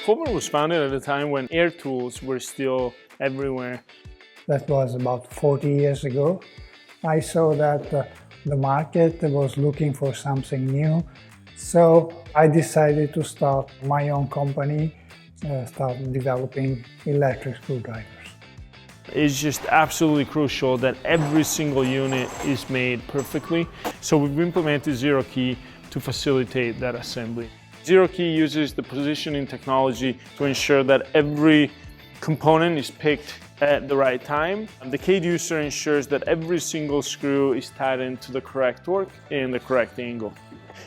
Kolver was founded at a time when air tools were still everywhere. That was about 40 years ago. I saw that the market was looking for something new, so I decided to start my own company, start developing electric screwdrivers. It's just absolutely crucial that every single unit is made perfectly, so we've implemented ZeroKey to facilitate that assembly. ZeroKey uses the positioning technology to ensure that every component is picked at the right time. The caducer ensures that every single screw is tightened to the correct torque and the correct angle.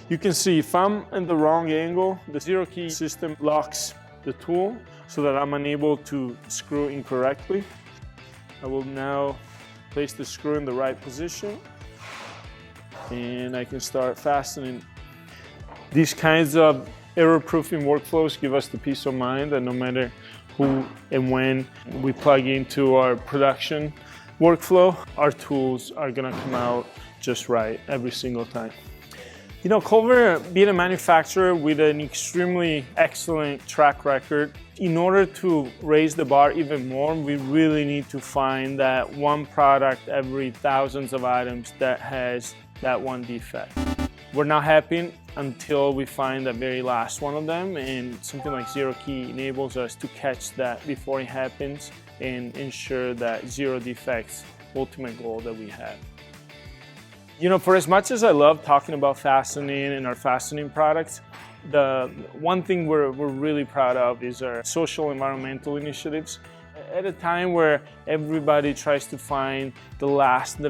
You can see if I'm in the wrong angle, the ZeroKey system locks the tool so that I'm unable to screw incorrectly. I will now place the screw in the right position and I can start fastening. These kinds of error-proofing workflows give us the peace of mind that no matter who and when we plug into our production workflow, our tools are gonna come out just right every single time. You know, Kolver, being a manufacturer with an extremely excellent track record, in order to raise the bar even more, we really need to find that one product every thousands of items that has that one defect. We're not happy until we find the very last one of them, and something like ZeroKey enables us to catch that before it happens and ensure that zero defects, ultimate goal that we have. You know, for as much as I love talking about fastening and our fastening products, the one thing we're really proud of is our social environmental initiatives. At a time where everybody tries to find the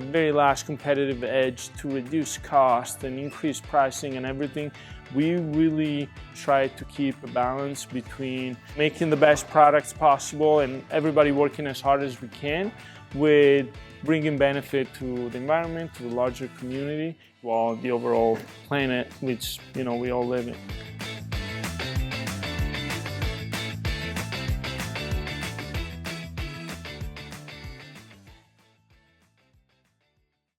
very last competitive edge to reduce cost and increase pricing and everything, we really try to keep a balance between making the best products possible and everybody working as hard as we can with bringing benefit to the environment, to the larger community, while the overall planet, which, you know, we all live in.